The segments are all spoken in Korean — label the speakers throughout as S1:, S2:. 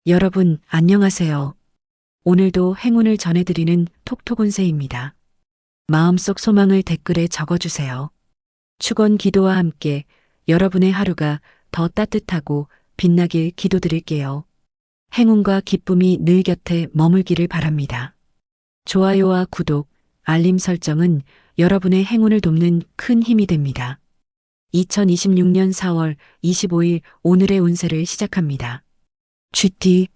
S1: 여러분, 안녕하세요. 오늘도 행운을 전해드리는 톡톡운세입니다. 마음속 소망을 댓글에 적어주세요. 축원 기도와 함께 여러분의 하루가 더 따뜻하고 빛나길 기도드릴게요. 행운과 기쁨이 늘 곁에 머물기를 바랍니다. 좋아요와 구독, 알림 설정은 여러분의 행운을 돕는 큰 힘이 됩니다. 2026년 4월 25일 오늘의 운세를 시작합니다. GT.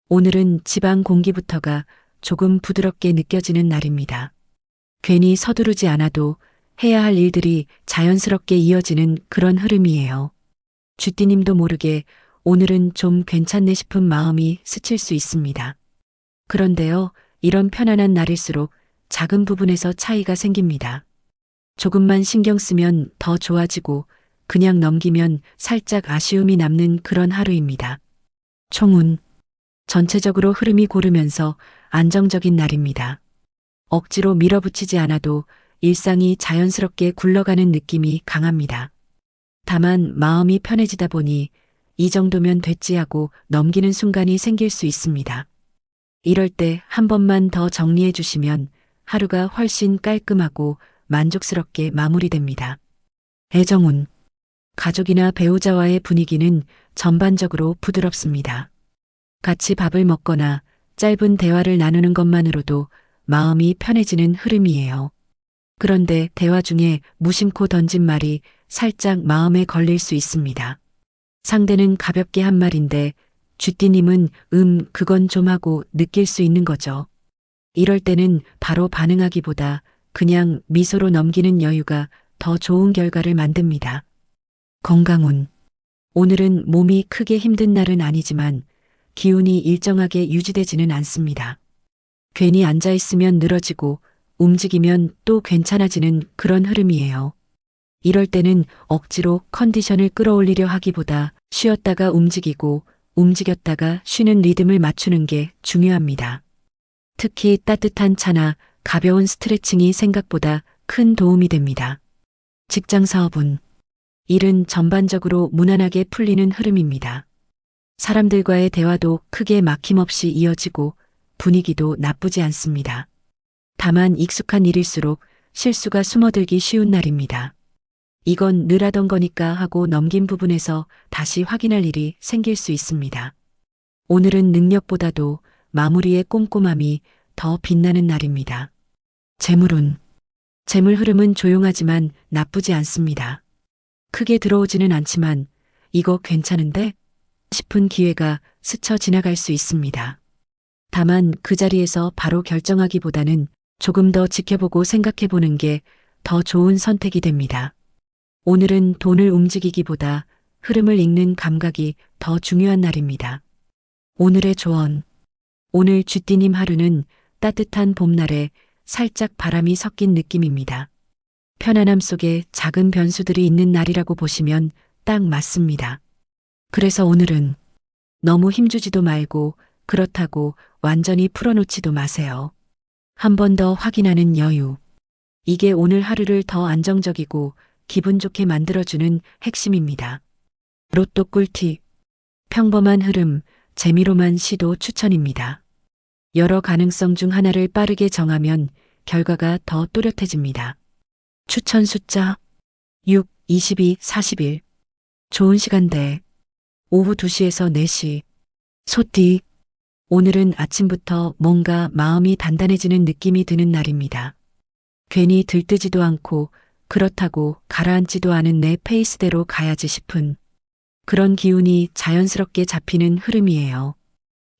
S1: 오늘은 지방 공기부터가 조금 부드럽게 느껴지는 날입니다. 괜히 서두르지 않아도 해야 할 일들이 자연스럽게 이어지는 그런 흐름이에요. GT님도 모르게 오늘은 좀 괜찮네 싶은 마음이 스칠 수 있습니다. 그런데요, 이런 편안한 날일수록 작은 부분에서 차이가 생깁니다. 조금만 신경 쓰면 더 좋아지고 그냥 넘기면 살짝 아쉬움이 남는 그런 하루입니다. 총운. 전체적으로 흐름이 고르면서 안정적인 날입니다. 억지로 밀어붙이지 않아도 일상이 자연스럽게 굴러가는 느낌이 강합니다. 다만 마음이 편해지다 보니 이 정도면 됐지 하고 넘기는 순간이 생길 수 있습니다. 이럴 때 한 번만 더 정리해 주시면 하루가 훨씬 깔끔하고 만족스럽게 마무리됩니다. 애정운. 가족이나 배우자와의 분위기는 전반적으로 부드럽습니다. 같이 밥을 먹거나 짧은 대화를 나누는 것만으로도 마음이 편해지는 흐름이에요. 그런데 대화 중에 무심코 던진 말이 살짝 마음에 걸릴 수 있습니다. 상대는 가볍게 한 말인데 쥐띠님은 그건 좀 하고 느낄 수 있는 거죠. 이럴 때는 바로 반응하기보다 그냥 미소로 넘기는 여유가 더 좋은 결과를 만듭니다. 건강운. 오늘은 몸이 크게 힘든 날은 아니지만 기운이 일정하게 유지되지는 않습니다. 괜히 앉아있으면 늘어지고 움직이면 또 괜찮아지는 그런 흐름이에요. 이럴 때는 억지로 컨디션을 끌어올리려 하기보다 쉬었다가 움직이고 움직였다가 쉬는 리듬을 맞추는 게 중요합니다. 특히 따뜻한 차나 가벼운 스트레칭이 생각보다 큰 도움이 됩니다. 직장 사업운. 일은 전반적으로 무난하게 풀리는 흐름입니다. 사람들과의 대화도 크게 막힘없이 이어지고 분위기도 나쁘지 않습니다. 다만 익숙한 일일수록 실수가 숨어들기 쉬운 날입니다. 이건 늘 하던 거니까 하고 넘긴 부분에서 다시 확인할 일이 생길 수 있습니다. 오늘은 능력보다도 마무리의 꼼꼼함이 더 빛나는 날입니다. 재물운. 재물 흐름은 조용하지만 나쁘지 않습니다. 크게 들어오지는 않지만 이거 괜찮은데? 싶은 기회가 스쳐 지나갈 수 있습니다. 다만 그 자리에서 바로 결정하기보다는 조금 더 지켜보고 생각해보는 게 더 좋은 선택이 됩니다. 오늘은 돈을 움직이기보다 흐름을 읽는 감각이 더 중요한 날입니다. 오늘의 조언. 오늘 쥐띠님 하루는 따뜻한 봄날에 살짝 바람이 섞인 느낌입니다. 편안함 속에 작은 변수들이 있는 날이라고 보시면 딱 맞습니다. 그래서 오늘은 너무 힘주지도 말고 그렇다고 완전히 풀어놓지도 마세요. 한 번 더 확인하는 여유. 이게 오늘 하루를 더 안정적이고 기분 좋게 만들어주는 핵심입니다. 로또 꿀팁. 평범한 흐름, 재미로만 시도 추천입니다. 여러 가능성 중 하나를 빠르게 정하면 결과가 더 또렷해집니다. 추천 숫자 6, 22, 41. 좋은 시간대 오후 2시에서 4시. 소띠. 오늘은 아침부터 뭔가 마음이 단단해지는 느낌이 드는 날입니다. 괜히 들뜨지도 않고 그렇다고 가라앉지도 않은 내 페이스대로 가야지 싶은 그런 기운이 자연스럽게 잡히는 흐름이에요.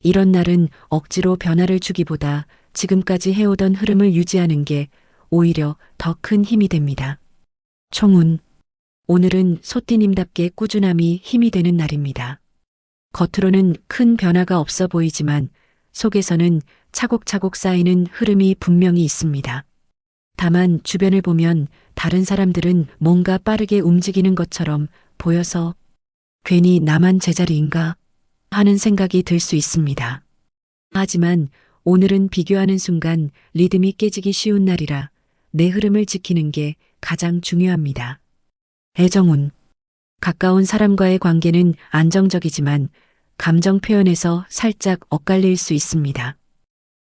S1: 이런 날은 억지로 변화를 주기보다 지금까지 해오던 흐름을 유지하는 게 오히려 더 큰 힘이 됩니다. 총운. 오늘은 소띠님답게 꾸준함이 힘이 되는 날입니다. 겉으로는 큰 변화가 없어 보이지만 속에서는 차곡차곡 쌓이는 흐름이 분명히 있습니다. 다만 주변을 보면 다른 사람들은 뭔가 빠르게 움직이는 것처럼 보여서 괜히 나만 제자리인가 하는 생각이 들 수 있습니다. 하지만 오늘은 비교하는 순간 리듬이 깨지기 쉬운 날이라 내 흐름을 지키는 게 가장 중요합니다. 애정운. 가까운 사람과의 관계는 안정적이지만 감정 표현에서 살짝 엇갈릴 수 있습니다.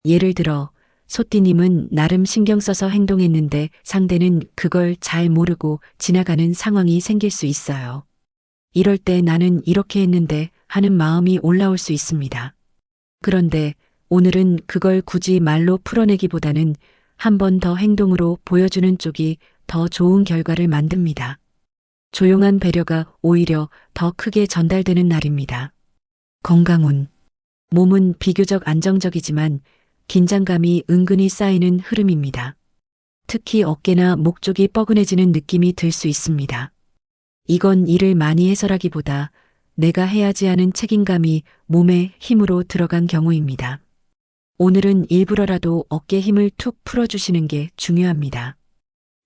S1: 예를 들어, 소띠님은 나름 신경 써서 행동했는데 상대는 그걸 잘 모르고 지나가는 상황이 생길 수 있어요. 이럴 때 나는 이렇게 했는데 하는 마음이 올라올 수 있습니다. 그런데 오늘은 그걸 굳이 말로 풀어내기보다는 한 번 더 행동으로 보여주는 쪽이 더 좋은 결과를 만듭니다. 조용한 배려가 오히려 더 크게 전달되는 날입니다. 건강운. 몸은 비교적 안정적이지만 긴장감이 은근히 쌓이는 흐름입니다. 특히 어깨나 목 쪽이 뻐근해지는 느낌이 들 수 있습니다. 이건 일을 많이 해서라기보다 내가 해야지 하는 책임감이 몸에 힘으로 들어간 경우입니다. 오늘은 일부러라도 어깨 힘을 툭 풀어주시는 게 중요합니다.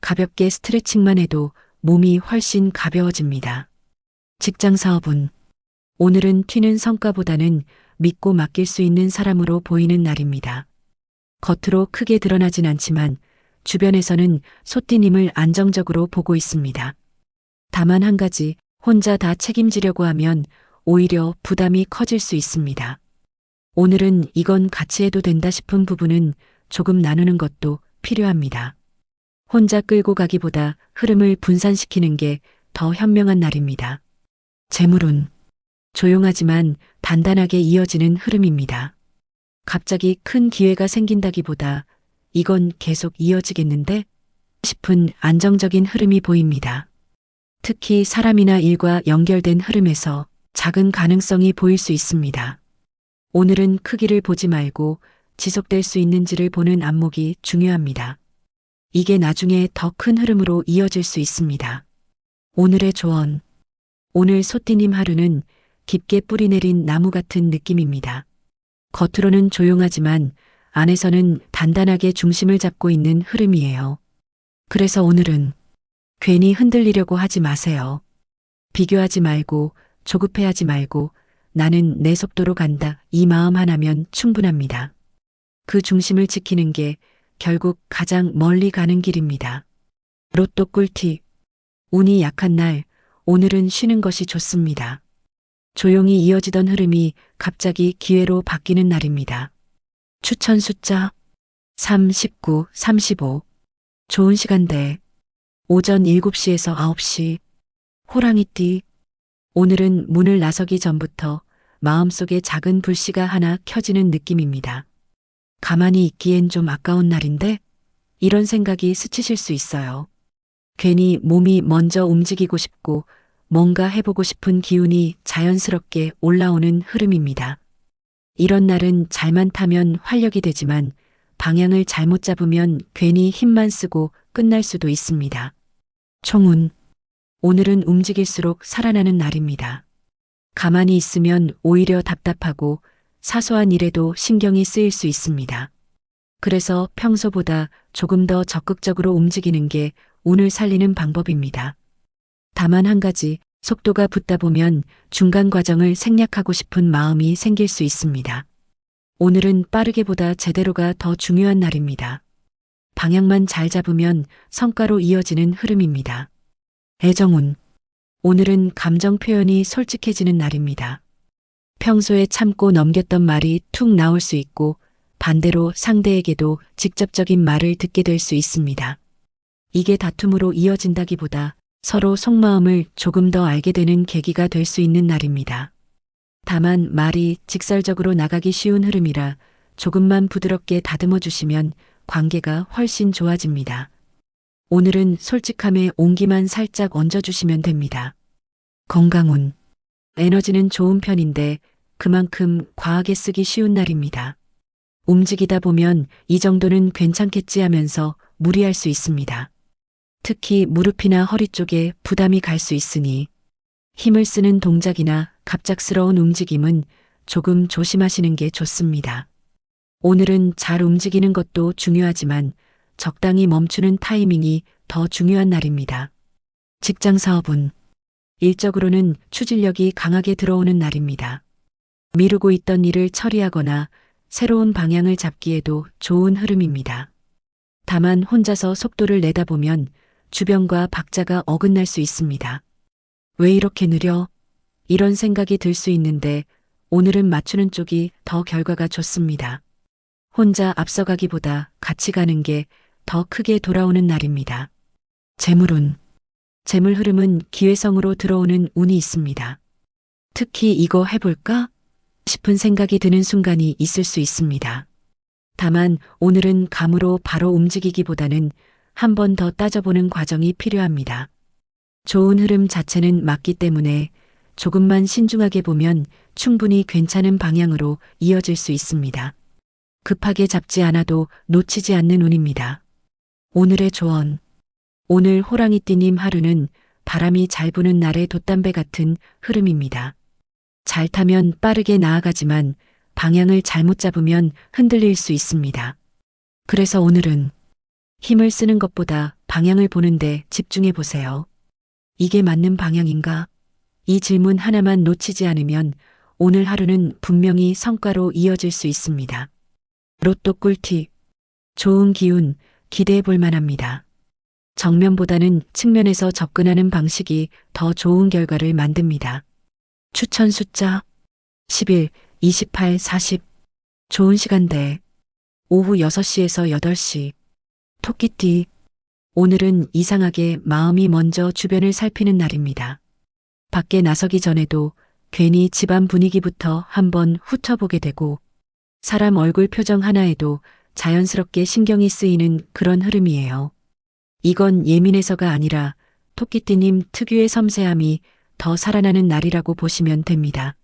S1: 가볍게 스트레칭만 해도 몸이 훨씬 가벼워집니다. 직장 사업은 오늘은 튀는 성과보다는 믿고 맡길 수 있는 사람으로 보이는 날입니다. 겉으로 크게 드러나진 않지만 주변에서는 소띠님을 안정적으로 보고 있습니다. 다만 한 가지, 혼자 다 책임지려고 하면 오히려 부담이 커질 수 있습니다. 오늘은 이건 같이 해도 된다 싶은 부분은 조금 나누는 것도 필요합니다. 혼자 끌고 가기보다 흐름을 분산시키는 게 더 현명한 날입니다. 재물운. 조용하지만 단단하게 이어지는 흐름입니다. 갑자기 큰 기회가 생긴다기보다 이건 계속 이어지겠는데 싶은 안정적인 흐름이 보입니다. 특히 사람이나 일과 연결된 흐름에서 작은 가능성이 보일 수 있습니다. 오늘은 크기를 보지 말고 지속될 수 있는지를 보는 안목이 중요합니다. 이게 나중에 더 큰 흐름으로 이어질 수 있습니다. 오늘의 조언. 오늘 소띠님 하루는 깊게 뿌리내린 나무 같은 느낌입니다. 겉으로는 조용하지만 안에서는 단단하게 중심을 잡고 있는 흐름이에요. 그래서 오늘은 괜히 흔들리려고 하지 마세요. 비교하지 말고 조급해하지 말고 나는 내 속도로 간다. 이 마음 하나면 충분합니다. 그 중심을 지키는 게 결국 가장 멀리 가는 길입니다. 로또 꿀팁. 운이 약한 날, 오늘은 쉬는 것이 좋습니다. 조용히 이어지던 흐름이 갑자기 기회로 바뀌는 날입니다. 추천 숫자 3, 19, 35. 좋은 시간대. 오전 7시에서 9시. 호랑이띠. 오늘은 문을 나서기 전부터 마음속에 작은 불씨가 하나 켜지는 느낌입니다. 가만히 있기엔 좀 아까운 날인데 이런 생각이 스치실 수 있어요. 괜히 몸이 먼저 움직이고 싶고 뭔가 해보고 싶은 기운이 자연스럽게 올라오는 흐름입니다. 이런 날은 잘만 타면 활력이 되지만 방향을 잘못 잡으면 괜히 힘만 쓰고 끝날 수도 있습니다. 총운. 오늘은 움직일수록 살아나는 날입니다. 가만히 있으면 오히려 답답하고 사소한 일에도 신경이 쓰일 수 있습니다. 그래서 평소보다 조금 더 적극적으로 움직이는 게 운을 살리는 방법입니다. 다만 한 가지, 속도가 붙다 보면 중간 과정을 생략하고 싶은 마음이 생길 수 있습니다. 오늘은 빠르게보다 제대로가 더 중요한 날입니다. 방향만 잘 잡으면 성과로 이어지는 흐름입니다. 애정운. 오늘은 감정 표현이 솔직해지는 날입니다. 평소에 참고 넘겼던 말이 툭 나올 수 있고 반대로 상대에게도 직접적인 말을 듣게 될 수 있습니다. 이게 다툼으로 이어진다기보다 서로 속마음을 조금 더 알게 되는 계기가 될 수 있는 날입니다. 다만 말이 직설적으로 나가기 쉬운 흐름이라 조금만 부드럽게 다듬어 주시면 관계가 훨씬 좋아집니다. 오늘은 솔직함에 온기만 살짝 얹어주시면 됩니다. 건강운. 에너지는 좋은 편인데 그만큼 과하게 쓰기 쉬운 날입니다. 움직이다 보면 이 정도는 괜찮겠지 하면서 무리할 수 있습니다. 특히 무릎이나 허리 쪽에 부담이 갈 수 있으니 힘을 쓰는 동작이나 갑작스러운 움직임은 조금 조심하시는 게 좋습니다. 오늘은 잘 움직이는 것도 중요하지만 적당히 멈추는 타이밍이 더 중요한 날입니다. 직장 사업은 일적으로는 추진력이 강하게 들어오는 날입니다. 미루고 있던 일을 처리하거나 새로운 방향을 잡기에도 좋은 흐름입니다. 다만 혼자서 속도를 내다 보면 주변과 박자가 어긋날 수 있습니다. 왜 이렇게 느려? 이런 생각이 들 수 있는데 오늘은 맞추는 쪽이 더 결과가 좋습니다. 혼자 앞서가기보다 같이 가는 게 더 크게 돌아오는 날입니다. 재물운. 재물 흐름은 기회성으로 들어오는 운이 있습니다. 특히 이거 해볼까 싶은 생각이 드는 순간이 있을 수 있습니다. 다만 오늘은 감으로 바로 움직이기보다는 한 번 더 따져보는 과정이 필요합니다. 좋은 흐름 자체는 맞기 때문에 조금만 신중하게 보면 충분히 괜찮은 방향으로 이어질 수 있습니다. 급하게 잡지 않아도 놓치지 않는 운입니다. 오늘의 조언. 오늘 호랑이띠님 하루는 바람이 잘 부는 날의 돛담배 같은 흐름입니다. 잘 타면 빠르게 나아가지만 방향을 잘못 잡으면 흔들릴 수 있습니다. 그래서 오늘은 힘을 쓰는 것보다 방향을 보는데 집중해 보세요. 이게 맞는 방향인가? 이 질문 하나만 놓치지 않으면 오늘 하루는 분명히 성과로 이어질 수 있습니다. 로또 꿀팁. 좋은 기운 기대해 볼 만합니다. 정면보다는 측면에서 접근하는 방식이 더 좋은 결과를 만듭니다. 추천 숫자 11, 28, 40. 좋은 시간대 오후 6시에서 8시. 토끼띠. 오늘은 이상하게 마음이 먼저 주변을 살피는 날입니다. 밖에 나서기 전에도 괜히 집안 분위기부터 한번 훑어보게 되고 사람 얼굴 표정 하나에도 자연스럽게 신경이 쓰이는 그런 흐름이에요. 이건 예민해서가 아니라 토끼띠님 특유의 섬세함이 더 살아나는 날이라고 보시면 됩니다.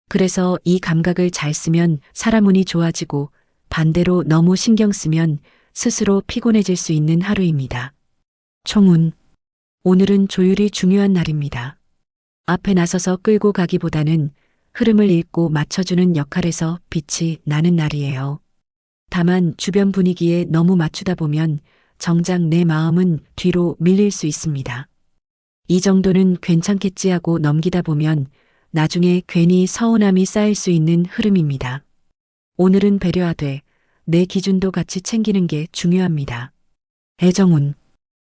S1: 그래서 이 감각을 잘 쓰면 사람 운이 좋아지고 반대로 너무 신경 쓰면 스스로 피곤해질 수 있는 하루입니다. 총운. 오늘은 조율이 중요한 날입니다. 앞에 나서서 끌고 가기보다는 흐름을 읽고 맞춰주는 역할에서 빛이 나는 날이에요. 다만 주변 분위기에 너무 맞추다 보면 정작 내 마음은 뒤로 밀릴 수 있습니다. 이 정도는 괜찮겠지 하고 넘기다 보면 나중에 괜히 서운함이 쌓일 수 있는 흐름입니다. 오늘은 배려하되 내 기준도 같이 챙기는 게 중요합니다. 애정운.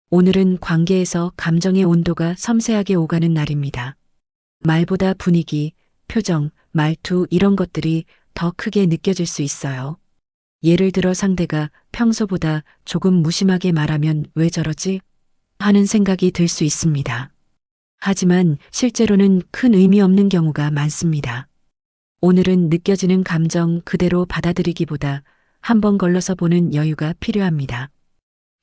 S1: 오늘은 관계에서 감정의 온도가 섬세하게 오가는 날입니다. 말보다 분위기, 표정, 말투 이런 것들이 더 크게 느껴질 수 있어요. 예를 들어 상대가 평소보다 조금 무심하게 말하면 왜 저러지? 하는 생각이 들 수 있습니다. 하지만 실제로는 큰 의미 없는 경우가 많습니다. 오늘은 느껴지는 감정 그대로 받아들이기보다 한번 걸러서 보는 여유가 필요합니다.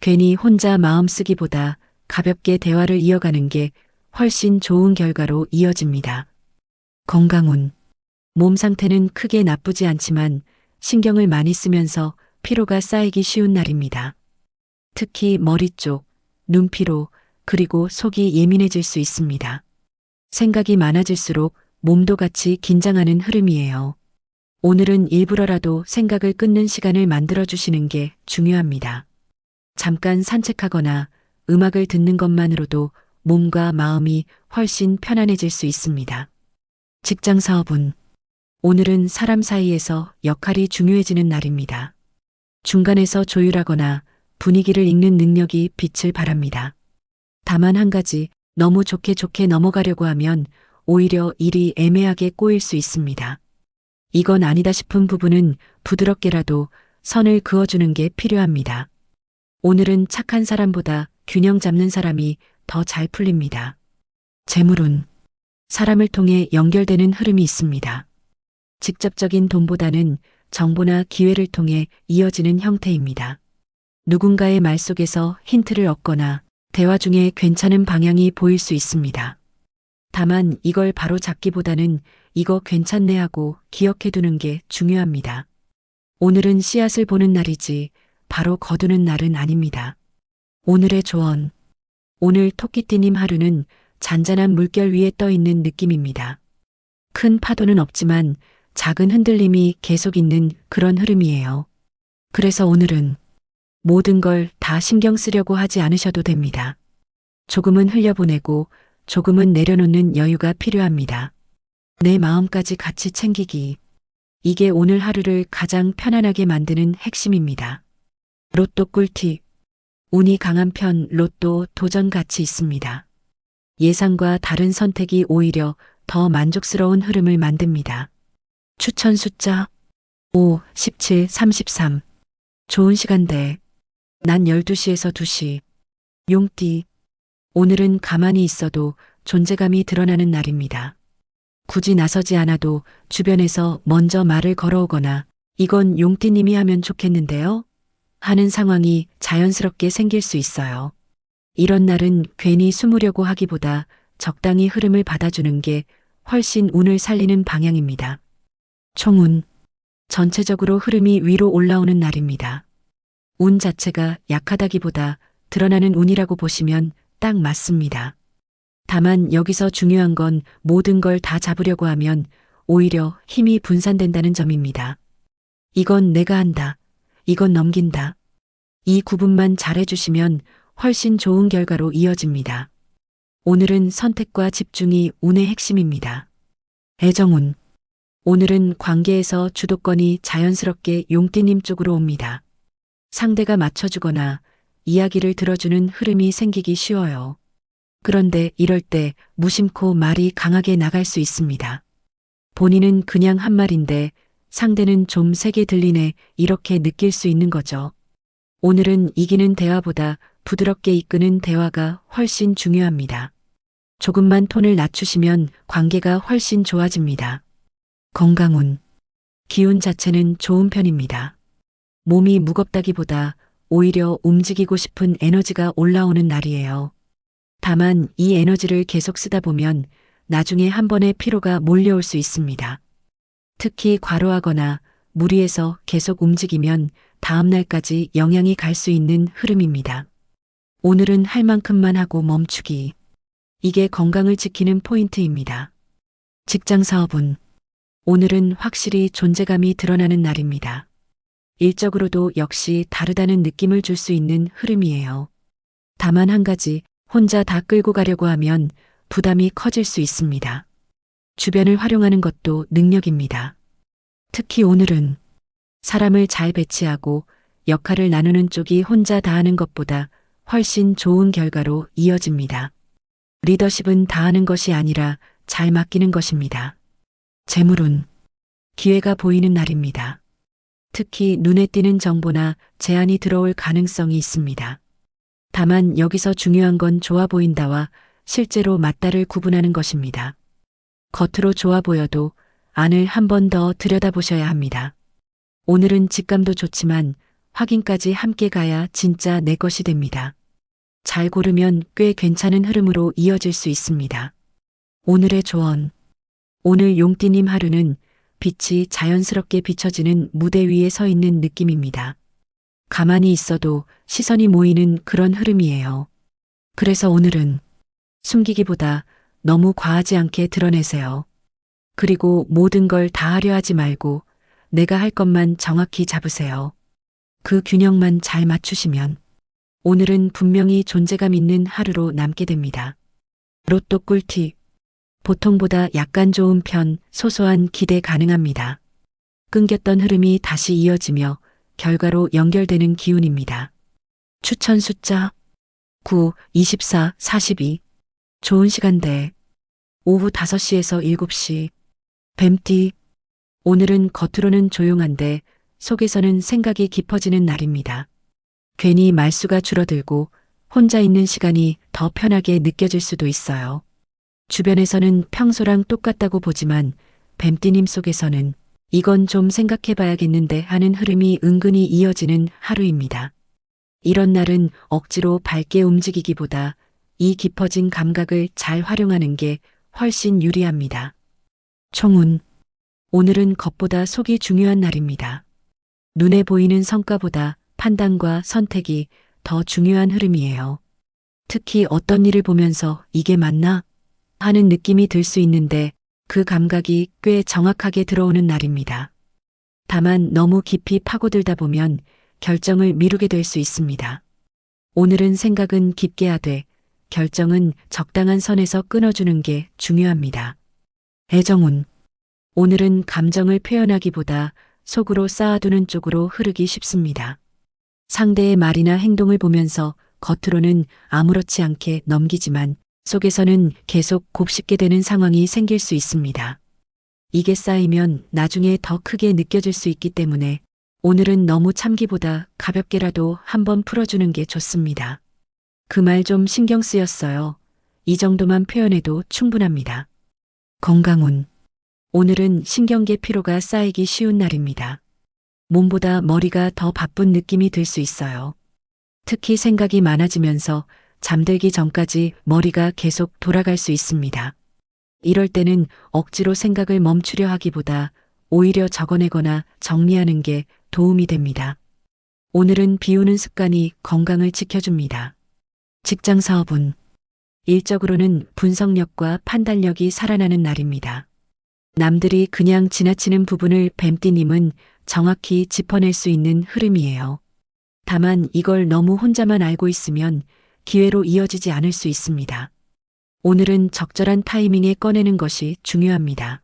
S1: 괜히 혼자 마음 쓰기보다 가볍게 대화를 이어가는 게 훨씬 좋은 결과로 이어집니다. 건강운. 몸 상태는 크게 나쁘지 않지만 신경을 많이 쓰면서 피로가 쌓이기 쉬운 날입니다. 특히 머리 쪽, 눈피로, 그리고 속이 예민해질 수 있습니다. 생각이 많아질수록 몸도 같이 긴장하는 흐름이에요. 오늘은 일부러라도 생각을 끊는 시간을 만들어주시는 게 중요합니다. 잠깐 산책하거나 음악을 듣는 것만으로도 몸과 마음이 훨씬 편안해질 수 있습니다. 직장 사업운. 오늘은 사람 사이에서 역할이 중요해지는 날입니다. 중간에서 조율하거나 분위기를 읽는 능력이 빛을 발합니다. 다만 한 가지, 너무 좋게 넘어가려고 하면 오히려 일이 애매하게 꼬일 수 있습니다. 이건 아니다 싶은 부분은 부드럽게라도 선을 그어주는 게 필요합니다. 오늘은 착한 사람보다 균형 잡는 사람이 더 잘 풀립니다. 재물운. 사람을 통해 연결되는 흐름이 있습니다. 직접적인 돈보다는 정보나 기회를 통해 이어지는 형태입니다. 누군가의 말 속에서 힌트를 얻거나 대화 중에 괜찮은 방향이 보일 수 있습니다. 다만 이걸 바로 잡기보다는 이거 괜찮네 하고 기억해 두는 게 중요합니다. 오늘은 씨앗을 보는 날이지 바로 거두는 날은 아닙니다. 오늘의 조언. 오늘 토끼띠님 하루는 잔잔한 물결 위에 떠 있는 느낌입니다. 큰 파도는 없지만 작은 흔들림이 계속 있는 그런 흐름이에요. 그래서 오늘은 모든 걸 다 신경 쓰려고 하지 않으셔도 됩니다. 조금은 흘려보내고 조금은 내려놓는 여유가 필요합니다. 내 마음까지 같이 챙기기. 이게 오늘 하루를 가장 편안하게 만드는 핵심입니다. 로또 꿀팁. 운이 강한 편 로또 도전 가치 있습니다. 예상과 다른 선택이 오히려 더 만족스러운 흐름을 만듭니다. 추천 숫자 5, 17, 33. 좋은 시간대. 낮 12시에서 2시. 용띠. 오늘은 가만히 있어도 존재감이 드러나는 날입니다. 굳이 나서지 않아도 주변에서 먼저 말을 걸어오거나 이건 용띠님이 하면 좋겠는데요? 하는 상황이 자연스럽게 생길 수 있어요. 이런 날은 괜히 숨으려고 하기보다 적당히 흐름을 받아주는 게 훨씬 운을 살리는 방향입니다. 총운. 전체적으로 흐름이 위로 올라오는 날입니다. 운 자체가 약하다기보다 드러나는 운이라고 보시면 딱 맞습니다. 다만 여기서 중요한 건 모든 걸 다 잡으려고 하면 오히려 힘이 분산된다는 점입니다. 이건 내가 한다. 이건 넘긴다. 이 구분만 잘해주시면 훨씬 좋은 결과로 이어집니다. 오늘은 선택과 집중이 운의 핵심입니다. 애정운. 오늘은 관계에서 주도권이 자연스럽게 용띠님 쪽으로 옵니다. 상대가 맞춰주거나 이야기를 들어주는 흐름이 생기기 쉬워요. 그런데 이럴 때 무심코 말이 강하게 나갈 수 있습니다. 본인은 그냥 한 말인데 상대는 좀 세게 들리네 이렇게 느낄 수 있는 거죠. 오늘은 이기는 대화보다 부드럽게 이끄는 대화가 훨씬 중요합니다. 조금만 톤을 낮추시면 관계가 훨씬 좋아집니다. 건강운. 기운 자체는 좋은 편입니다. 몸이 무겁다기보다 오히려 움직이고 싶은 에너지가 올라오는 날이에요. 다만 이 에너지를 계속 쓰다 보면 나중에 한 번에 피로가 몰려올 수 있습니다. 특히 과로하거나 무리해서 계속 움직이면 다음 날까지 영향이 갈 수 있는 흐름입니다. 오늘은 할 만큼만 하고 멈추기. 이게 건강을 지키는 포인트입니다. 직장 사업운. 오늘은 확실히 존재감이 드러나는 날입니다. 일적으로도 역시 다르다는 느낌을 줄 수 있는 흐름이에요. 다만 한 가지, 혼자 다 끌고 가려고 하면 부담이 커질 수 있습니다. 주변을 활용하는 것도 능력입니다. 특히 오늘은 사람을 잘 배치하고 역할을 나누는 쪽이 혼자 다 하는 것보다 훨씬 좋은 결과로 이어집니다. 리더십은 다 하는 것이 아니라 잘 맡기는 것입니다. 재물운. 기회가 보이는 날입니다. 특히 눈에 띄는 정보나 제안이 들어올 가능성이 있습니다. 다만 여기서 중요한 건 좋아 보인다와 실제로 맞다를 구분하는 것입니다. 겉으로 좋아 보여도 안을 한 번 더 들여다보셔야 합니다. 오늘은 직감도 좋지만 확인까지 함께 가야 진짜 내 것이 됩니다. 잘 고르면 꽤 괜찮은 흐름으로 이어질 수 있습니다. 오늘의 조언. 오늘 용띠님 하루는 빛이 자연스럽게 비춰지는 무대 위에 서 있는 느낌입니다. 가만히 있어도 시선이 모이는 그런 흐름이에요. 그래서 오늘은 숨기기보다 너무 과하지 않게 드러내세요. 그리고 모든 걸 다 하려 하지 말고 내가 할 것만 정확히 잡으세요. 그 균형만 잘 맞추시면 오늘은 분명히 존재감 있는 하루로 남게 됩니다. 로또 꿀팁. 보통보다 약간 좋은 편, 소소한 기대 가능합니다. 끊겼던 흐름이 다시 이어지며 결과로 연결되는 기운입니다. 추천 숫자 9, 24, 42. 좋은 시간대. 오후 5시에서 7시. 뱀띠. 오늘은 겉으로는 조용한데 속에서는 생각이 깊어지는 날입니다. 괜히 말수가 줄어들고 혼자 있는 시간이 더 편하게 느껴질 수도 있어요. 주변에서는 평소랑 똑같다고 보지만 뱀띠님 속에서는 이건 좀 생각해 봐야겠는데 하는 흐름이 은근히 이어지는 하루입니다. 이런 날은 억지로 밝게 움직이기보다 이 깊어진 감각을 잘 활용하는 게 훨씬 유리합니다. 총운. 오늘은 겉보다 속이 중요한 날입니다. 눈에 보이는 성과보다 판단과 선택이 더 중요한 흐름이에요. 특히 어떤 일을 보면서 이게 맞나? 하는 느낌이 들 수 있는데 그 감각이 꽤 정확하게 들어오는 날입니다. 다만 너무 깊이 파고들다 보면 결정을 미루게 될 수 있습니다. 오늘은 생각은 깊게 하되 결정은 적당한 선에서 끊어주는 게 중요합니다. 애정운. 오늘은 감정을 표현하기보다 속으로 쌓아두는 쪽으로 흐르기 쉽습니다. 상대의 말이나 행동을 보면서 겉으로는 아무렇지 않게 넘기지만 속에서는 계속 곱씹게 되는 상황이 생길 수 있습니다. 이게 쌓이면 나중에 더 크게 느껴질 수 있기 때문에 오늘은 너무 참기보다 가볍게라도 한번 풀어주는 게 좋습니다. 그 말 좀 신경 쓰였어요. 이 정도만 표현해도 충분합니다. 건강운. 오늘은 신경계 피로가 쌓이기 쉬운 날입니다. 몸보다 머리가 더 바쁜 느낌이 들 수 있어요. 특히 생각이 많아지면서 잠들기 전까지 머리가 계속 돌아갈 수 있습니다. 이럴 때는 억지로 생각을 멈추려 하기보다 오히려 적어내거나 정리하는 게 도움이 됩니다. 오늘은 비우는 습관이 건강을 지켜줍니다. 직장 사업은 일적으로는 분석력과 판단력이 살아나는 날입니다. 남들이 그냥 지나치는 부분을 뱀띠님은 정확히 짚어낼 수 있는 흐름이에요. 다만 이걸 너무 혼자만 알고 있으면 기회로 이어지지 않을 수 있습니다. 오늘은 적절한 타이밍에 꺼내는 것이 중요합니다.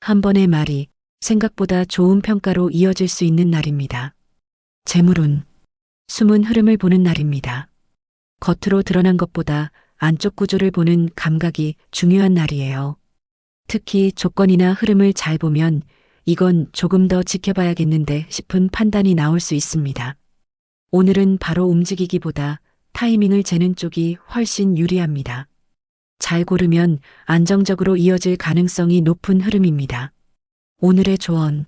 S1: 한 번의 말이 생각보다 좋은 평가로 이어질 수 있는 날입니다. 재물운. 숨은 흐름을 보는 날입니다. 겉으로 드러난 것보다 안쪽 구조를 보는 감각이 중요한 날이에요. 특히 조건이나 흐름을 잘 보면 이건 조금 더 지켜봐야겠는데 싶은 판단이 나올 수 있습니다. 오늘은 바로 움직이기보다 타이밍을 재는 쪽이 훨씬 유리합니다. 잘 고르면 안정적으로 이어질 가능성이 높은 흐름입니다. 오늘의 조언.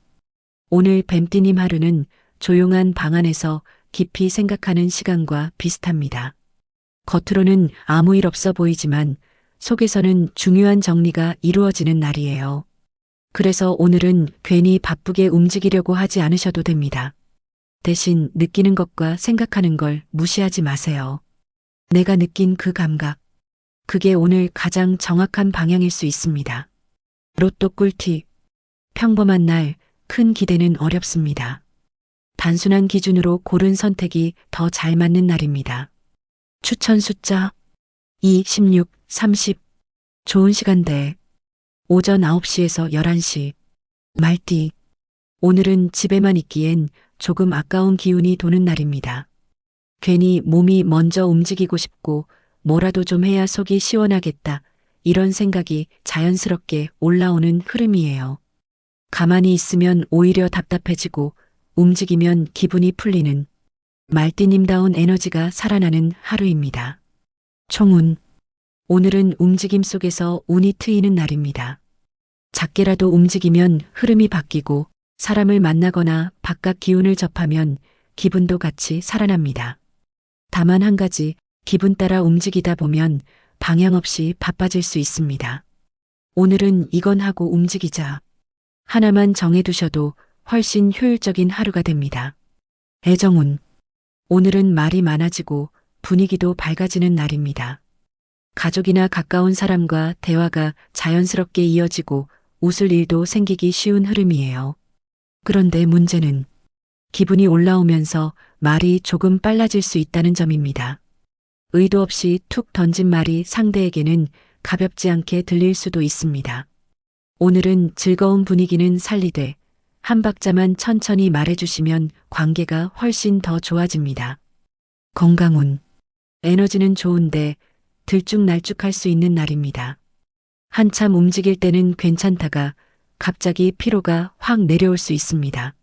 S1: 오늘 뱀띠님 하루는 조용한 방 안에서 깊이 생각하는 시간과 비슷합니다. 겉으로는 아무 일 없어 보이지만 속에서는 중요한 정리가 이루어지는 날이에요. 그래서 오늘은 괜히 바쁘게 움직이려고 하지 않으셔도 됩니다. 대신 느끼는 것과 생각하는 걸 무시하지 마세요. 내가 느낀 그 감각. 그게 오늘 가장 정확한 방향일 수 있습니다. 로또 꿀팁. 평범한 날, 큰 기대는 어렵습니다. 단순한 기준으로 고른 선택이 더 잘 맞는 날입니다. 추천 숫자 2, 16, 30. 좋은 시간대. 오전 9시에서 11시. 말띠. 오늘은 집에만 있기엔 조금 아까운 기운이 도는 날입니다. 괜히 몸이 먼저 움직이고 싶고 뭐라도 좀 해야 속이 시원하겠다. 이런 생각이 자연스럽게 올라오는 흐름이에요. 가만히 있으면 오히려 답답해지고 움직이면 기분이 풀리는 말띠님다운 에너지가 살아나는 하루입니다. 총운. 오늘은 움직임 속에서 운이 트이는 날입니다. 작게라도 움직이면 흐름이 바뀌고 사람을 만나거나 바깥 기운을 접하면 기분도 같이 살아납니다. 다만 한 가지, 기분 따라 움직이다 보면 방향 없이 바빠질 수 있습니다. 오늘은 이건 하고 움직이자. 하나만 정해두셔도 훨씬 효율적인 하루가 됩니다. 애정운. 오늘은 말이 많아지고 분위기도 밝아지는 날입니다. 가족이나 가까운 사람과 대화가 자연스럽게 이어지고 웃을 일도 생기기 쉬운 흐름이에요. 그런데 문제는 기분이 올라오면서 말이 조금 빨라질 수 있다는 점입니다. 의도 없이 툭 던진 말이 상대에게는 가볍지 않게 들릴 수도 있습니다. 오늘은 즐거운 분위기는 살리되 한 박자만 천천히 말해주시면 관계가 훨씬 더 좋아집니다. 건강운. 에너지는 좋은데 들쭉날쭉할 수 있는 날입니다. 한참 움직일 때는 괜찮다가 갑자기 피로가 확 내려올 수 있습니다.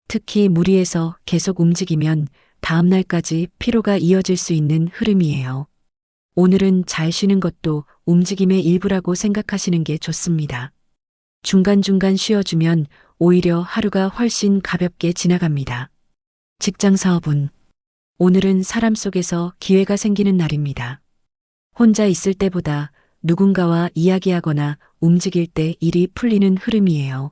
S1: 특히 무리해서 계속 움직이면 다음 날까지 피로가 이어질 수 있는 흐름이에요. 오늘은 잘 쉬는 것도 움직임의 일부라고 생각하시는 게 좋습니다. 중간중간 쉬어주면 오히려 하루가 훨씬 가볍게 지나갑니다. 직장 사업은 오늘은 사람 속에서 기회가 생기는 날입니다. 혼자 있을 때보다 누군가와 이야기하거나 움직일 때 일이 풀리는 흐름이에요.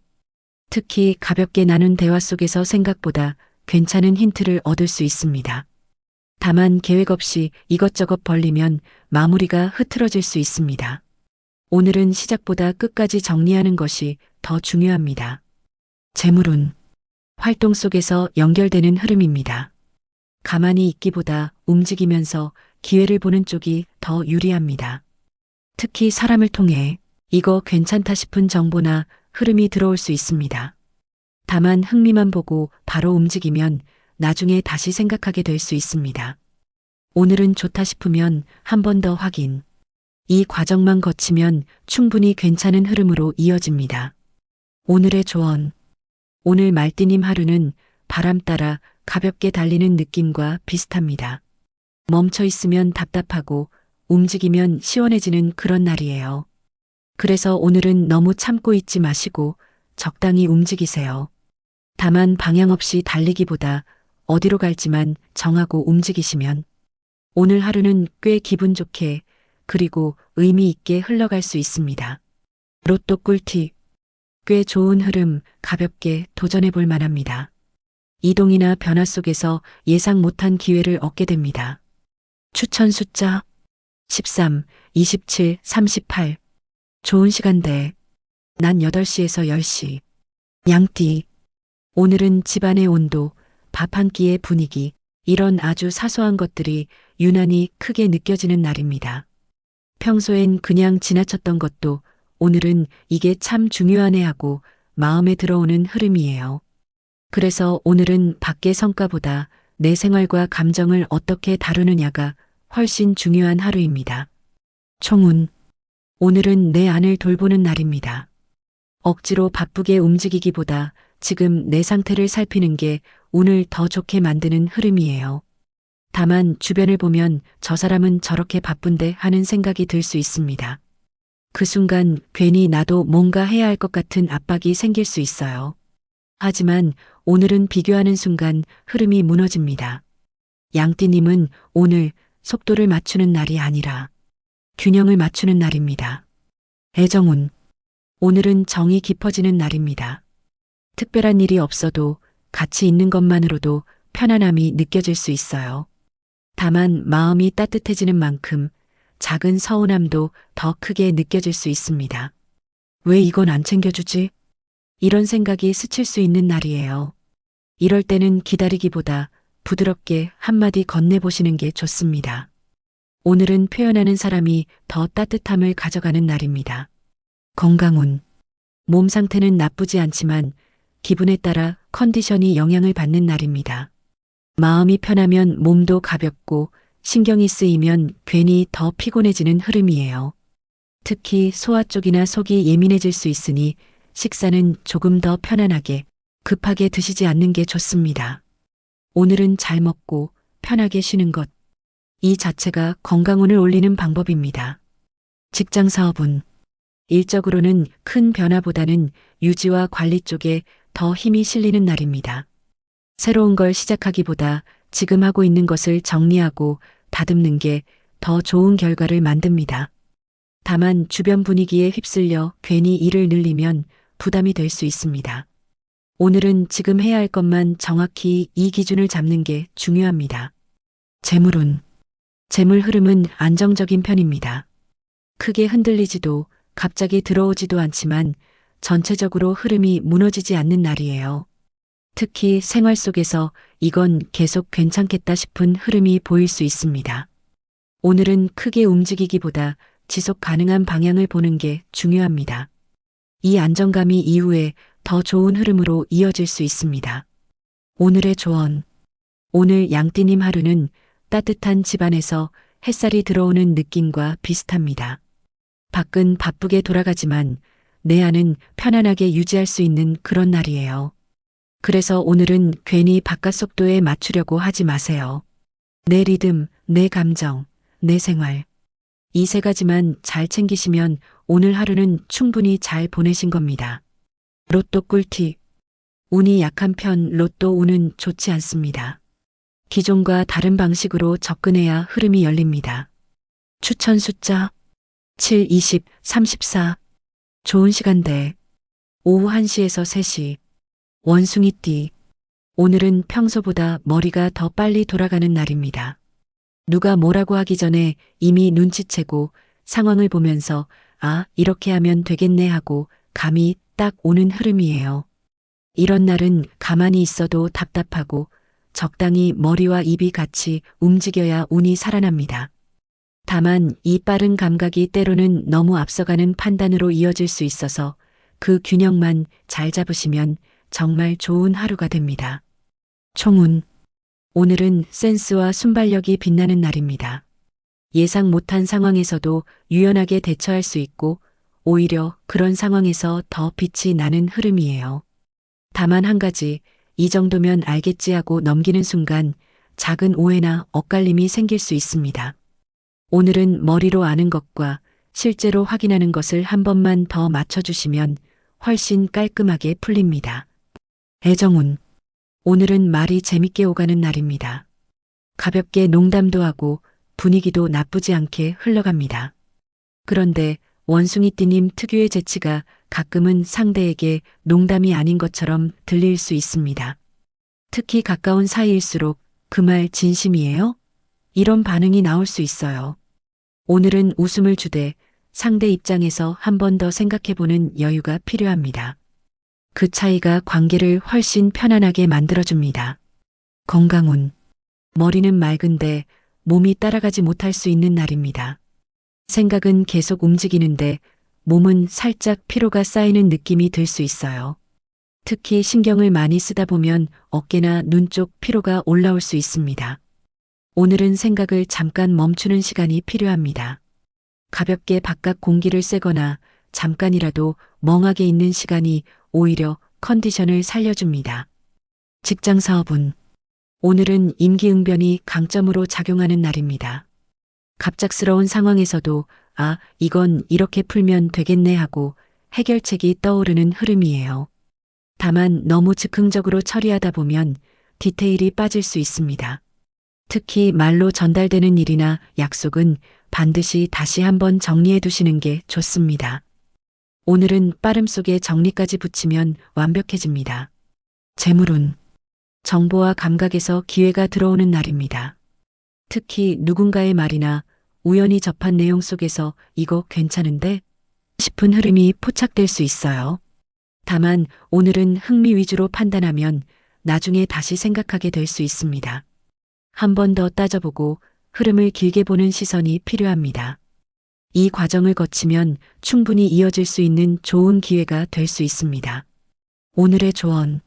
S1: 특히 가볍게 나눈 대화 속에서 생각보다 괜찮은 힌트를 얻을 수 있습니다. 다만 계획 없이 이것저것 벌리면 마무리가 흐트러질 수 있습니다. 오늘은 시작보다 끝까지 정리하는 것이 더 중요합니다. 재물운. 활동 속에서 연결되는 흐름입니다. 가만히 있기보다 움직이면서 기회를 보는 쪽이 더 유리합니다. 특히 사람을 통해 이거 괜찮다 싶은 정보나 흐름이 들어올 수 있습니다. 다만 흥미만 보고 바로 움직이면 나중에 다시 생각하게 될 수 있습니다. 오늘은 좋다 싶으면 한 번 더 확인. 이 과정만 거치면 충분히 괜찮은 흐름으로 이어집니다. 오늘의 조언. 오늘 말띠님 하루는 바람 따라 가볍게 달리는 느낌과 비슷합니다. 멈춰 있으면 답답하고 움직이면 시원해지는 그런 날이에요. 그래서 오늘은 너무 참고 있지 마시고 적당히 움직이세요. 다만 방향 없이 달리기보다 어디로 갈지만 정하고 움직이시면 오늘 하루는 꽤 기분 좋게 그리고 의미 있게 흘러갈 수 있습니다. 로또 꿀팁. 꽤 좋은 흐름, 가볍게 도전해 볼 만합니다. 이동이나 변화 속에서 예상 못한 기회를 얻게 됩니다. 추천 숫자 13, 27, 38. 좋은 시간대. 낮 8시에서 10시. 양띠. 오늘은 집안의 온도, 밥 한 끼의 분위기, 이런 아주 사소한 것들이 유난히 크게 느껴지는 날입니다. 평소엔 그냥 지나쳤던 것도 오늘은 이게 참 중요하네 하고 마음에 들어오는 흐름이에요. 그래서 오늘은 밖의 성과보다 내 생활과 감정을 어떻게 다루느냐가 훨씬 중요한 하루입니다. 총운. 오늘은 내 안을 돌보는 날입니다. 억지로 바쁘게 움직이기보다 지금 내 상태를 살피는 게 운을 더 좋게 만드는 흐름이에요. 다만 주변을 보면 저 사람은 저렇게 바쁜데 하는 생각이 들 수 있습니다. 그 순간 괜히 나도 뭔가 해야 할 것 같은 압박이 생길 수 있어요. 하지만 오늘은 비교하는 순간 흐름이 무너집니다. 양띠님은 오늘 속도를 맞추는 날이 아니라 균형을 맞추는 날입니다. 애정운. 오늘은 정이 깊어지는 날입니다. 특별한 일이 없어도 같이 있는 것만으로도 편안함이 느껴질 수 있어요. 다만 마음이 따뜻해지는 만큼 작은 서운함도 더 크게 느껴질 수 있습니다. 왜 이건 안 챙겨주지? 이런 생각이 스칠 수 있는 날이에요. 이럴 때는 기다리기보다 부드럽게 한마디 건네보시는 게 좋습니다. 오늘은 표현하는 사람이 더 따뜻함을 가져가는 날입니다. 건강운. 몸 상태는 나쁘지 않지만 기분에 따라 컨디션이 영향을 받는 날입니다. 마음이 편하면 몸도 가볍고 신경이 쓰이면 괜히 더 피곤해지는 흐름이에요. 특히 소화 쪽이나 속이 예민해질 수 있으니 식사는 조금 더 편안하게 급하게 드시지 않는 게 좋습니다. 오늘은 잘 먹고 편하게 쉬는 것. 이 자체가 건강운을 올리는 방법입니다. 직장 사업운. 일적으로는 큰 변화보다는 유지와 관리 쪽에 더 힘이 실리는 날입니다. 새로운 걸 시작하기보다 지금 하고 있는 것을 정리하고 다듬는 게 더 좋은 결과를 만듭니다. 다만 주변 분위기에 휩쓸려 괜히 일을 늘리면 부담이 될 수 있습니다. 오늘은 지금 해야 할 것만 정확히 이 기준을 잡는 게 중요합니다. 재물운. 재물 흐름은 안정적인 편입니다. 크게 흔들리지도 갑자기 들어오지도 않지만 전체적으로 흐름이 무너지지 않는 날이에요. 특히 생활 속에서 이건 계속 괜찮겠다 싶은 흐름이 보일 수 있습니다. 오늘은 크게 움직이기보다 지속 가능한 방향을 보는 게 중요합니다. 이 안정감이 이후에 더 좋은 흐름으로 이어질 수 있습니다. 오늘의 조언. 오늘 양띠님 하루는 따뜻한 집안에서 햇살이 들어오는 느낌과 비슷합니다. 밖은 바쁘게 돌아가지만 내 안은 편안하게 유지할 수 있는 그런 날이에요. 그래서 오늘은 괜히 바깥 속도에 맞추려고 하지 마세요. 내 리듬, 내 감정, 내 생활. 이 세 가지만 잘 챙기시면 오늘 하루는 충분히 잘 보내신 겁니다. 로또 꿀팁. 운이 약한 편 로또 운은 좋지 않습니다. 기존과 다른 방식으로 접근해야 흐름이 열립니다. 추천 숫자 7, 20, 34. 좋은 시간대. 오후 1시에서 3시. 원숭이띠. 오늘은 평소보다 머리가 더 빨리 돌아가는 날입니다. 누가 뭐라고 하기 전에 이미 눈치채고 상황을 보면서 아, 이렇게 하면 되겠네 하고 감이 딱 오는 흐름이에요. 이런 날은 가만히 있어도 답답하고 적당히 머리와 입이 같이 움직여야 운이 살아납니다. 다만 이 빠른 감각이 때로는 너무 앞서가는 판단으로 이어질 수 있어서 그 균형만 잘 잡으시면 정말 좋은 하루가 됩니다. 총운. 오늘은 센스와 순발력이 빛나는 날입니다. 예상 못한 상황에서도 유연하게 대처할 수 있고 오히려 그런 상황에서 더 빛이 나는 흐름이에요. 다만 한 가지, 이 정도면 알겠지 하고 넘기는 순간 작은 오해나 엇갈림이 생길 수 있습니다. 오늘은 머리로 아는 것과 실제로 확인하는 것을 한 번만 더 맞춰주시면 훨씬 깔끔하게 풀립니다. 애정운. 오늘은 말이 재밌게 오가는 날입니다. 가볍게 농담도 하고 분위기도 나쁘지 않게 흘러갑니다. 그런데 원숭이띠님 특유의 재치가 가끔은 상대에게 농담이 아닌 것처럼 들릴 수 있습니다. 특히 가까운 사이일수록 그 말 진심이에요? 이런 반응이 나올 수 있어요. 오늘은 웃음을 주되 상대 입장에서 한 번 더 생각해보는 여유가 필요합니다. 그 차이가 관계를 훨씬 편안하게 만들어줍니다. 건강운. 머리는 맑은데 몸이 따라가지 못할 수 있는 날입니다. 생각은 계속 움직이는데 몸은 살짝 피로가 쌓이는 느낌이 들 수 있어요. 특히 신경을 많이 쓰다 보면 어깨나 눈 쪽 피로가 올라올 수 있습니다. 오늘은 생각을 잠깐 멈추는 시간이 필요합니다. 가볍게 바깥 공기를 쐬거나 잠깐이라도 멍하게 있는 시간이 오히려 컨디션을 살려줍니다. 직장 사업은 오늘은 임기응변이 강점으로 작용하는 날입니다. 갑작스러운 상황에서도 이건 이렇게 풀면 되겠네 하고 해결책이 떠오르는 흐름이에요. 다만 너무 즉흥적으로 처리하다 보면 디테일이 빠질 수 있습니다. 특히 말로 전달되는 일이나 약속은 반드시 다시 한번 정리해 두시는 게 좋습니다. 오늘은 빠름 속에 정리까지 붙이면 완벽해집니다. 재물운. 정보와 감각에서 기회가 들어오는 날입니다. 특히 누군가의 말이나 우연히 접한 내용 속에서 이거 괜찮은데? 싶은 흐름이 포착될 수 있어요. 다만 오늘은 흥미 위주로 판단하면 나중에 다시 생각하게 될 수 있습니다. 한 번 더 따져보고 흐름을 길게 보는 시선이 필요합니다. 이 과정을 거치면 충분히 이어질 수 있는 좋은 기회가 될 수 있습니다. 오늘의 조언.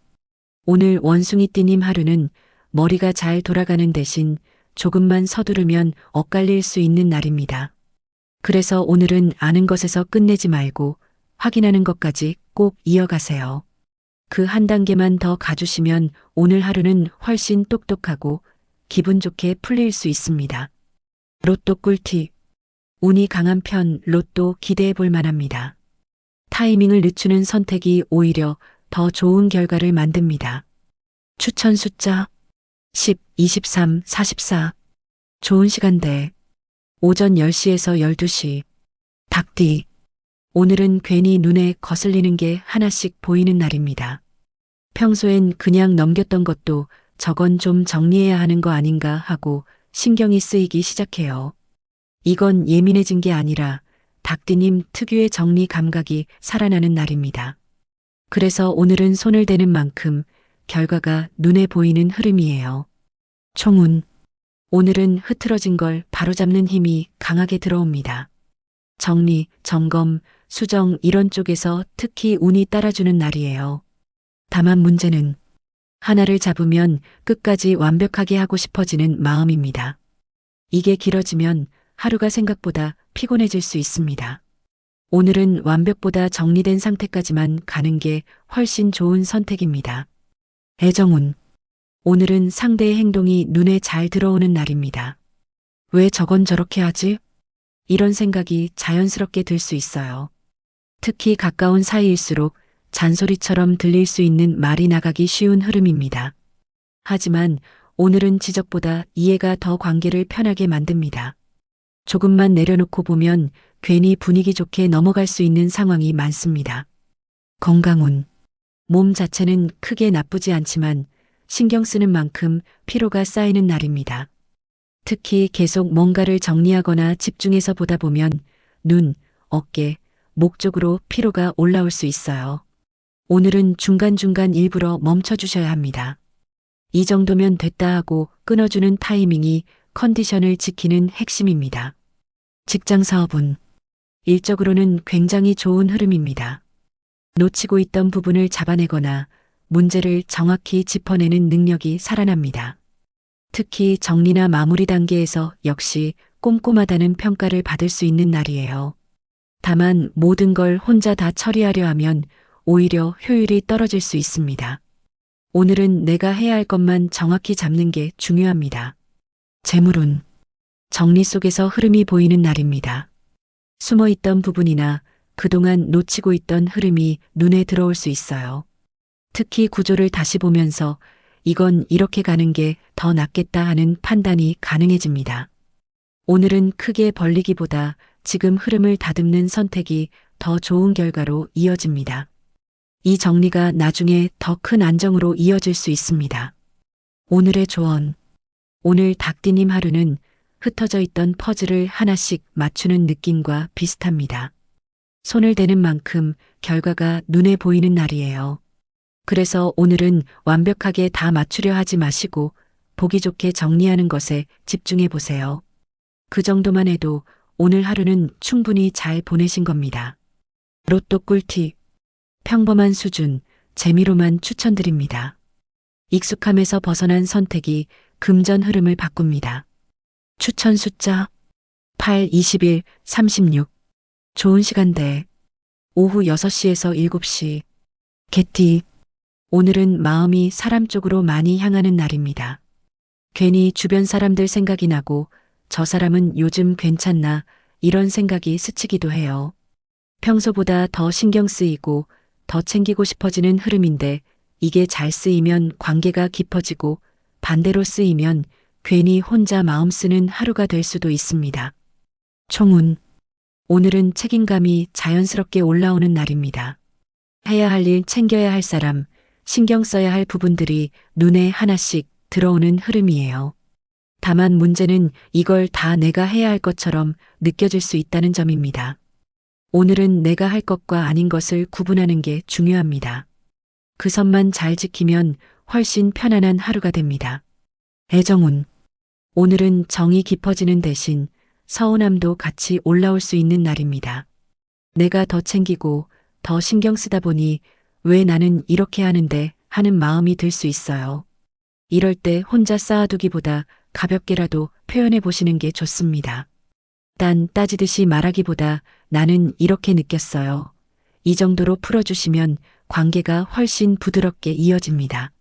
S1: 오늘 원숭이띠님 하루는 머리가 잘 돌아가는 대신 조금만 서두르면 엇갈릴 수 있는 날입니다. 그래서 오늘은 아는 것에서 끝내지 말고 확인하는 것까지 꼭 이어가세요. 그 한 단계만 더 가주시면 오늘 하루는 훨씬 똑똑하고 기분 좋게 풀릴 수 있습니다. 로또 꿀팁. 운이 강한 편 로또 기대해 볼 만합니다. 타이밍을 늦추는 선택이 오히려 더 좋은 결과를 만듭니다. 추천 숫자 10, 23, 44. 좋은 시간대. 오전 10시에서 12시. 닭띠. 오늘은 괜히 눈에 거슬리는 게 하나씩 보이는 날입니다. 평소엔 그냥 넘겼던 것도 저건 좀 정리해야 하는 거 아닌가 하고 신경이 쓰이기 시작해요. 이건 예민해진 게 아니라 닭띠님 특유의 정리 감각이 살아나는 날입니다. 그래서 오늘은 손을 대는 만큼 결과가 눈에 보이는 흐름이에요. 총운. 오늘은 흐트러진 걸 바로잡는 힘이 강하게 들어옵니다. 정리, 점검, 수정 이런 쪽에서 특히 운이 따라주는 날이에요. 다만 문제는 하나를 잡으면 끝까지 완벽하게 하고 싶어지는 마음입니다. 이게 길어지면 하루가 생각보다 피곤해질 수 있습니다. 오늘은 완벽보다 정리된 상태까지만 가는 게 훨씬 좋은 선택입니다. 애정운. 오늘은 상대의 행동이 눈에 잘 들어오는 날입니다. 왜 저건 저렇게 하지? 이런 생각이 자연스럽게 들 수 있어요. 특히 가까운 사이일수록 잔소리처럼 들릴 수 있는 말이 나가기 쉬운 흐름입니다. 하지만 오늘은 지적보다 이해가 더 관계를 편하게 만듭니다. 조금만 내려놓고 보면 괜히 분위기 좋게 넘어갈 수 있는 상황이 많습니다. 건강운. 몸 자체는 크게 나쁘지 않지만 신경 쓰는 만큼 피로가 쌓이는 날입니다. 특히 계속 뭔가를 정리하거나 집중해서 보다 보면 눈, 어깨, 목 쪽으로 피로가 올라올 수 있어요. 오늘은 중간중간 일부러 멈춰주셔야 합니다. 이 정도면 됐다 하고 끊어주는 타이밍이 컨디션을 지키는 핵심입니다. 직장 사업은 일적으로는 굉장히 좋은 흐름입니다. 놓치고 있던 부분을 잡아내거나 문제를 정확히 짚어내는 능력이 살아납니다. 특히 정리나 마무리 단계에서 역시 꼼꼼하다는 평가를 받을 수 있는 날이에요. 다만 모든 걸 혼자 다 처리하려 하면 오히려 효율이 떨어질 수 있습니다. 오늘은 내가 해야 할 것만 정확히 잡는 게 중요합니다. 재물운. 정리 속에서 흐름이 보이는 날입니다. 숨어있던 부분이나 그동안 놓치고 있던 흐름이 눈에 들어올 수 있어요. 특히 구조를 다시 보면서 이건 이렇게 가는 게 더 낫겠다 하는 판단이 가능해집니다. 오늘은 크게 벌리기보다 지금 흐름을 다듬는 선택이 더 좋은 결과로 이어집니다. 이 정리가 나중에 더 큰 안정으로 이어질 수 있습니다. 오늘의 조언. 오늘 닭띠님 하루는 흩어져 있던 퍼즐을 하나씩 맞추는 느낌과 비슷합니다. 손을 대는 만큼 결과가 눈에 보이는 날이에요. 그래서 오늘은 완벽하게 다 맞추려 하지 마시고 보기 좋게 정리하는 것에 집중해 보세요. 그 정도만 해도 오늘 하루는 충분히 잘 보내신 겁니다. 로또 꿀팁. 평범한 수준, 재미로만 추천드립니다. 익숙함에서 벗어난 선택이 금전 흐름을 바꿉니다. 추천 숫자 8, 21, 36. 좋은 시간대 오후 6시에서 7시. 개띠. 오늘은 마음이 사람 쪽으로 많이 향하는 날입니다. 괜히 주변 사람들 생각이 나고 저 사람은 요즘 괜찮나 이런 생각이 스치기도 해요. 평소보다 더 신경 쓰이고 더 챙기고 싶어지는 흐름인데 이게 잘 쓰이면 관계가 깊어지고 반대로 쓰이면 괜히 혼자 마음 쓰는 하루가 될 수도 있습니다. 총운. 오늘은 책임감이 자연스럽게 올라오는 날입니다. 해야 할 일, 챙겨야 할 사람, 신경 써야 할 부분들이 눈에 하나씩 들어오는 흐름이에요. 다만 문제는 이걸 다 내가 해야 할 것처럼 느껴질 수 있다는 점입니다. 오늘은 내가 할 것과 아닌 것을 구분하는 게 중요합니다. 그 선만 잘 지키면 훨씬 편안한 하루가 됩니다. 애정운. 오늘은 정이 깊어지는 대신 서운함도 같이 올라올 수 있는 날입니다. 내가 더 챙기고 더 신경 쓰다 보니 왜 나는 이렇게 하는데 하는 마음이 들 수 있어요. 이럴 때 혼자 쌓아두기보다 가볍게라도 표현해 보시는 게 좋습니다. 딴 따지듯이 말하기보다 나는 이렇게 느꼈어요. 이 정도로 풀어주시면 관계가 훨씬 부드럽게 이어집니다.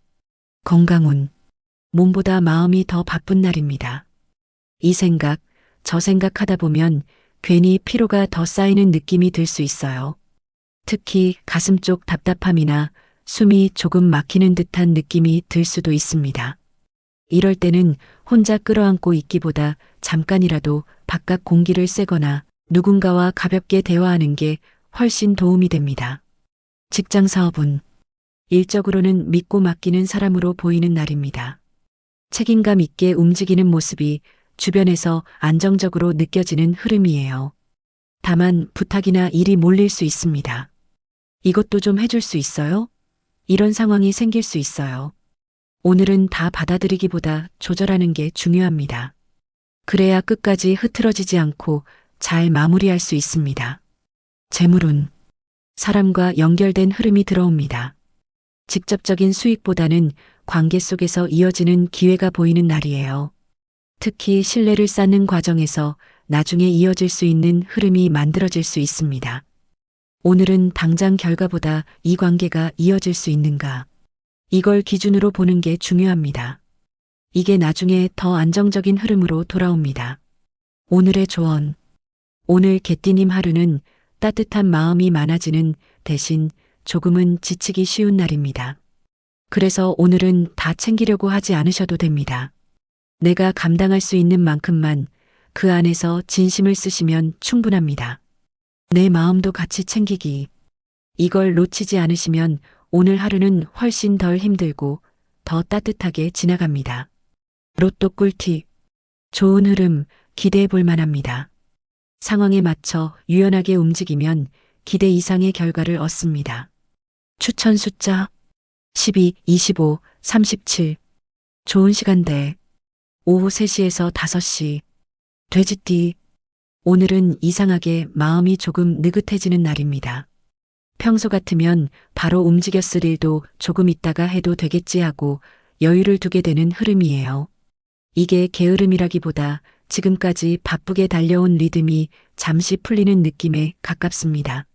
S1: 건강운. 몸보다 마음이 더 바쁜 날입니다. 이 생각, 저 생각하다 보면 괜히 피로가 더 쌓이는 느낌이 들 수 있어요. 특히 가슴 쪽 답답함이나 숨이 조금 막히는 듯한 느낌이 들 수도 있습니다. 이럴 때는 혼자 끌어안고 있기보다 잠깐이라도 바깥 공기를 쐬거나 누군가와 가볍게 대화하는 게 훨씬 도움이 됩니다. 직장 사업은 일적으로는 믿고 맡기는 사람으로 보이는 날입니다. 책임감 있게 움직이는 모습이 주변에서 안정적으로 느껴지는 흐름이에요. 다만 부탁이나 일이 몰릴 수 있습니다. 이것도 좀 해줄 수 있어요? 이런 상황이 생길 수 있어요. 오늘은 다 받아들이기보다 조절하는 게 중요합니다. 그래야 끝까지 흐트러지지 않고 잘 마무리할 수 있습니다. 재물운. 사람과 연결된 흐름이 들어옵니다. 직접적인 수익보다는 관계 속에서 이어지는 기회가 보이는 날이에요. 특히 신뢰를 쌓는 과정에서 나중에 이어질 수 있는 흐름이 만들어질 수 있습니다. 오늘은 당장 결과보다 이 관계가 이어질 수 있는가? 이걸 기준으로 보는 게 중요합니다. 이게 나중에 더 안정적인 흐름으로 돌아옵니다. 오늘의 조언. 오늘 개띠님 하루는 따뜻한 마음이 많아지는 대신 조금은 지치기 쉬운 날입니다. 그래서 오늘은 다 챙기려고 하지 않으셔도 됩니다. 내가 감당할 수 있는 만큼만 그 안에서 진심을 쓰시면 충분합니다. 내 마음도 같이 챙기기. 이걸 놓치지 않으시면 오늘 하루는 훨씬 덜 힘들고 더 따뜻하게 지나갑니다. 로또 꿀팁. 좋은 흐름 기대해 볼 만합니다. 상황에 맞춰 유연하게 움직이면 기대 이상의 결과를 얻습니다. 추천 숫자 12, 25, 37. 좋은 시간대 오후 3시에서 5시. 돼지띠. 오늘은 이상하게 마음이 조금 느긋해지는 날입니다. 평소 같으면 바로 움직였을 일도 조금 있다가 해도 되겠지 하고 여유를 두게 되는 흐름이에요. 이게 게으름이라기보다 지금까지 바쁘게 달려온 리듬이 잠시 풀리는 느낌에 가깝습니다.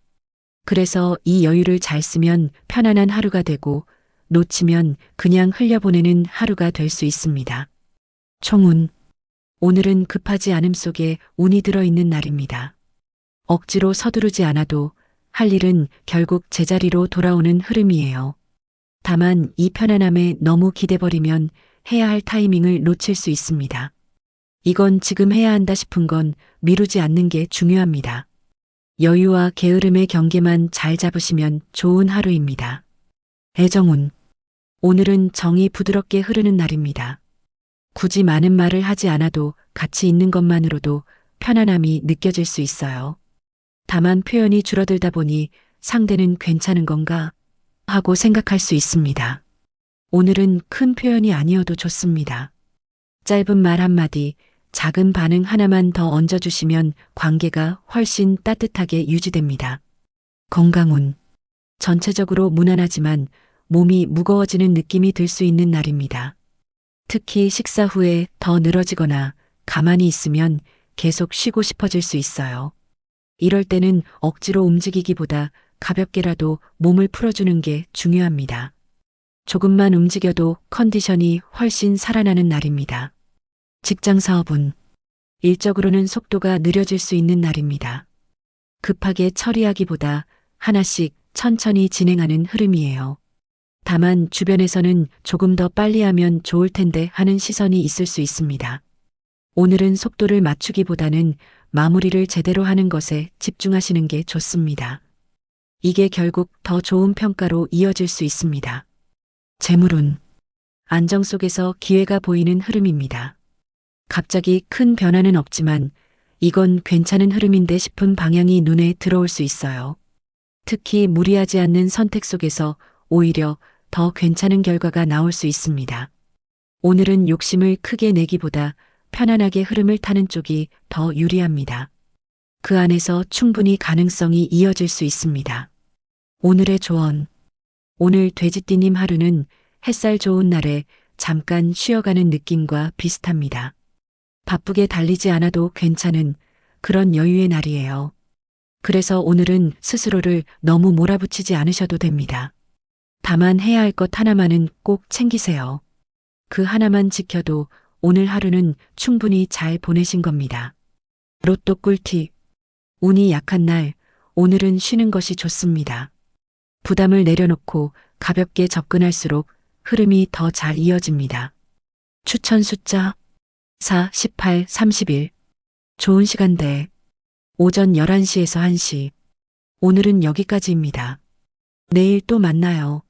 S1: 그래서 이 여유를 잘 쓰면 편안한 하루가 되고 놓치면 그냥 흘려보내는 하루가 될 수 있습니다. 총운. 오늘은 급하지 않음 속에 운이 들어있는 날입니다. 억지로 서두르지 않아도 할 일은 결국 제자리로 돌아오는 흐름이에요. 다만 이 편안함에 너무 기대버리면 해야 할 타이밍을 놓칠 수 있습니다. 이건 지금 해야 한다 싶은 건 미루지 않는 게 중요합니다. 여유와 게으름의 경계만 잘 잡으시면 좋은 하루입니다. 애정운. 오늘은 정이 부드럽게 흐르는 날입니다. 굳이 많은 말을 하지 않아도 같이 있는 것만으로도 편안함이 느껴질 수 있어요. 다만 표현이 줄어들다 보니 상대는 괜찮은 건가 하고 생각할 수 있습니다. 오늘은 큰 표현이 아니어도 좋습니다. 짧은 말 한마디, 작은 반응 하나만 더 얹어주시면 관계가 훨씬 따뜻하게 유지됩니다. 건강운. 전체적으로 무난하지만 몸이 무거워지는 느낌이 들 수 있는 날입니다. 특히 식사 후에 더 늘어지거나 가만히 있으면 계속 쉬고 싶어질 수 있어요. 이럴 때는 억지로 움직이기보다 가볍게라도 몸을 풀어주는 게 중요합니다. 조금만 움직여도 컨디션이 훨씬 살아나는 날입니다. 직장 사업은 일적으로는 속도가 느려질 수 있는 날입니다. 급하게 처리하기보다 하나씩 천천히 진행하는 흐름이에요. 다만 주변에서는 조금 더 빨리 하면 좋을 텐데 하는 시선이 있을 수 있습니다. 오늘은 속도를 맞추기보다는 마무리를 제대로 하는 것에 집중하시는 게 좋습니다. 이게 결국 더 좋은 평가로 이어질 수 있습니다. 재물운. 안정 속에서 기회가 보이는 흐름입니다. 갑자기 큰 변화는 없지만 이건 괜찮은 흐름인데 싶은 방향이 눈에 들어올 수 있어요. 특히 무리하지 않는 선택 속에서 오히려 더 괜찮은 결과가 나올 수 있습니다. 오늘은 욕심을 크게 내기보다 편안하게 흐름을 타는 쪽이 더 유리합니다. 그 안에서 충분히 가능성이 이어질 수 있습니다. 오늘의 조언. 오늘 돼지띠님 하루는 햇살 좋은 날에 잠깐 쉬어가는 느낌과 비슷합니다. 바쁘게 달리지 않아도 괜찮은 그런 여유의 날이에요. 그래서 오늘은 스스로를 너무 몰아붙이지 않으셔도 됩니다. 다만 해야 할 것 하나만은 꼭 챙기세요. 그 하나만 지켜도 오늘 하루는 충분히 잘 보내신 겁니다. 로또 꿀팁. 운이 약한 날, 오늘은 쉬는 것이 좋습니다. 부담을 내려놓고 가볍게 접근할수록 흐름이 더 잘 이어집니다. 추천 숫자 4, 18, 31. 좋은 시간대. 오전 11시에서 1시. 오늘은 여기까지입니다. 내일 또 만나요.